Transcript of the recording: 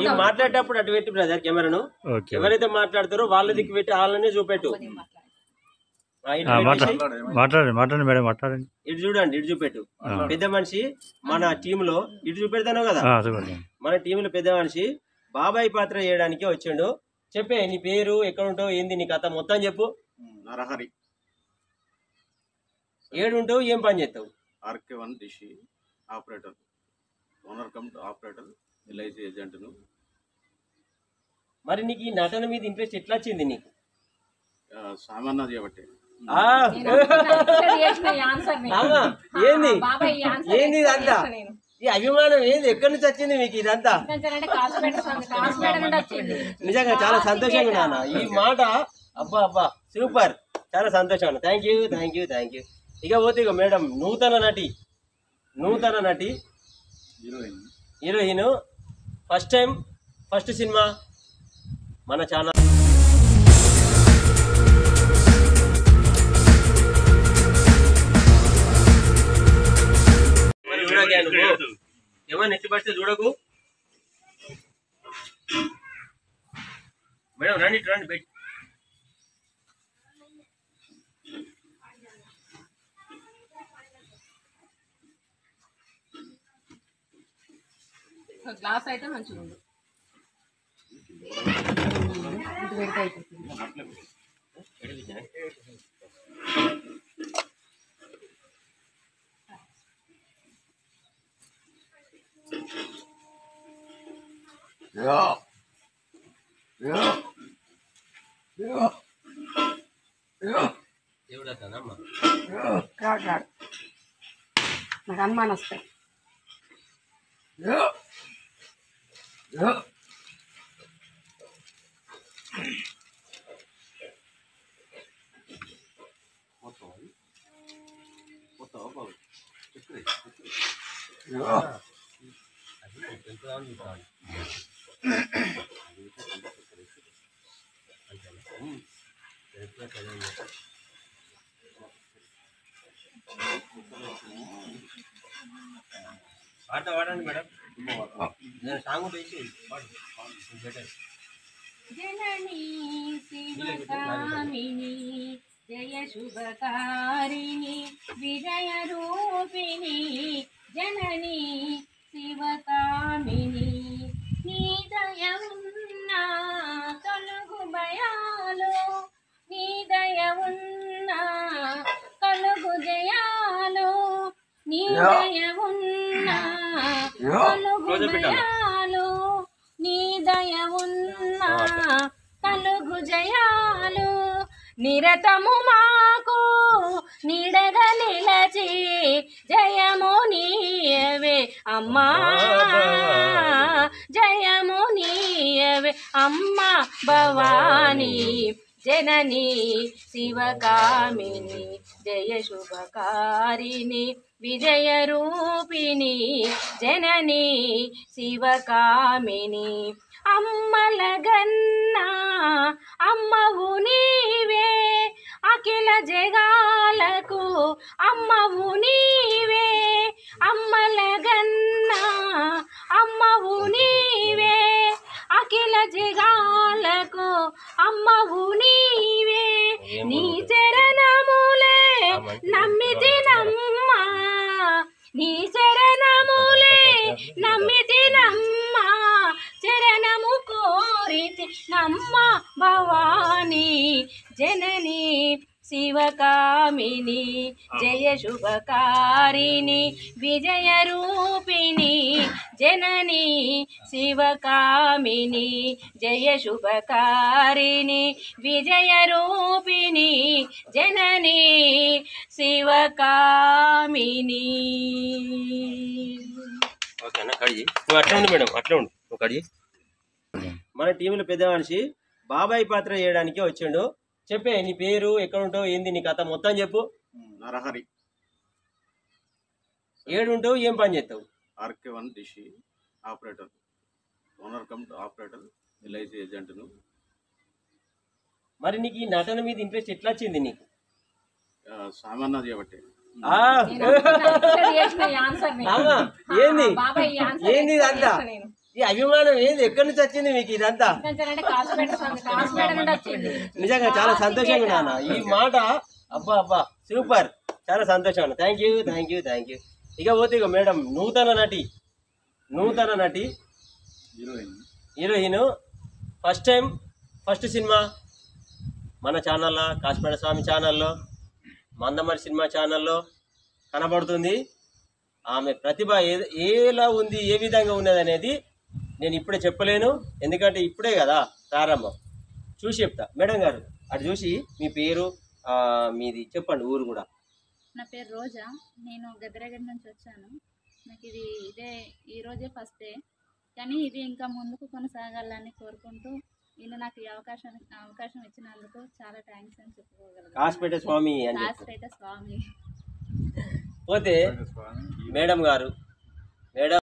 ఈ మాట్లాడేటప్పుడు అటు పెట్టి బ్రదర్ కెమెరాను ఎవరైతే మాట్లాడతారో వాళ్ళ దిక్కు పెట్టి వాళ్ళనే చూపెట్టు. ఇటు చూడండి, ఇటు చూపెట్టు. పెద్ద మనిషి మన టీంలో ఇటు చూపెడతాను కదా, మన టీంలో పెద్ద మనిషి బాబాయ్ పాత్ర చేయడానికి వచ్చిండు. చెప్పే నీ పేరు, ఎక్కడ ఉంటావు, ఏంది నీ కథ మొత్తం చెప్పు. నరహరి. ఏడుంటావు, ఏం పని చేస్తావు? RK1 dish operator, owner cum operator, LIC ఏజెంట్ను. మరి నీకు ఈ నటన మీద ఇంట్రెస్ట్ ఎట్లా వచ్చింది నీకు? సామాన్య చేయబట్టే. ఏంది ఏంది ఇదంతా, ఈ అభిమానం ఏంది, ఎక్కడి నుంచి వచ్చింది మీకు ఇదంతా? నిజంగా చాలా సంతోషంగా నాన్న ఈ మాట. అబ్బా అబ్బా సూపర్, చాలా సంతోషం అన్న. Thank you thank you thank you. ఇక పోతే ఇక మేడం నూతన నటి heroine first time, first cinema మన ఛానల్. ఏమన్నా నెట్టి పడితే చూడకు మేడం. రండి రండి బయట. గ్లాస్ అయితే మంచిగా ఉంది. రాడు నాకు అనుమానం వస్తాయి. పాట పాడండి మేడం. నేను సాంగ్ వేసి జననీ శివకామిని జయ శుభకారిణి విజయ రూపిణి జననీ శివకామిని నీ దయ ఉన్నా కలుగు భయాలు నీ దయ ఉన్నా కలుగు జయాలు నీ దయ ఉన్నా కలుగు భయాలు నీ దయ ఉన్నా కలుగు జయాలు నిరతము మాకు నీడగా నిలచి జయము నీయవే అమ్మా జయము నీయవే అమ్మా భవానీ జననీ శివకామిని జయ శుభకారిణి విజయ రూపిణి జననీ శివకామిని అమ్మలగన్నా అమ్మవు నీవే అఖిల జగాలకు అమ్మవు నీవే అమ్మలగన్నా అమ్మవు నీవే అఖిల జగాలకు అమ్మవు నీవే నీ చరణములే నమ్మితినమ్మా నీ చరణములే నమ్మితినమ్మా చరణము కోరితి నమ్మ భవానీ జననీ శివకామిని జయ శుభకారిణి విజయ రూపిణి జననీ శివకామిని జయ శుభకారిణి విజయ రూపిణి జననీ శివకామిని. ఓకేనా కడిగి నువ్వు అట్లా ఉండు మేడం, అట్లా ఉండు నువ్వు కడిగి. మన టీంలో పెద్ద మనిషి బాబాయ్ పాత్ర చేయడానికి వచ్చిండు. చెప్పే నీ పేరు, ఎక్కడ ఉంటావు, ఏంది నీ కథ మొత్తం చెప్పు. నరహరి. ఏడుంటావు, ఏం పని చేస్తావు? RK1 dish operator, owner cum operator, LIC ఏజెంట్ను. మరి నీకు ఈ నటన మీద ఇంట్రెస్ట్ ఎట్లా వచ్చింది నీకు? సామాన్య చేయబట్టే. ఏంది ఏంది ఇదంతా, ఈ అభిమానం ఏది ఎక్కడి నుంచి వచ్చింది మీకు ఇదంతా? నిజంగా చాలా సంతోషంగా నాన్న ఈ మాట. అబ్బా అబ్బా సూపర్, చాలా సంతోషం. Thank you thank you thank you. ఇక పోతే ఇక మేడం నూతన నటి హీరోయిన్ ఫస్ట్ సినిమా మన ఛానల్లో, కాశీపేట స్వామి ఛానల్లో, మందమరి సినిమా ఛానల్లో కనబడుతుంది. ఆమె ప్రతిభ ఎలా ఉంది, ఏ విధంగా ఉన్నది అనేది నేను ఇప్పుడే చెప్పలేను, ఎందుకంటే ఇప్పుడే కదా ప్రారంభం. చూసి చెప్తా. మేడం గారు అటు చూసి మీ పేరు మీది చెప్పండి, ఊరు కూడా. నా పేరు రోజా, నేను గద్రేగడ్ నుంచి వచ్చాను. నాకు ఇదే ఈరోజే ఫస్ట్ డే, కానీ ఇది ఇంకా ముందుకు కొనసాగాలని కోరుకుంటూ నాకు ఈ అవకాశం ఇచ్చినందుకు చాలా థ్యాంక్స్ అని చెప్పుకోగలను. కాశీపేట స్వామి అని కాశీపేట స్వామి. పోతే మేడం గారు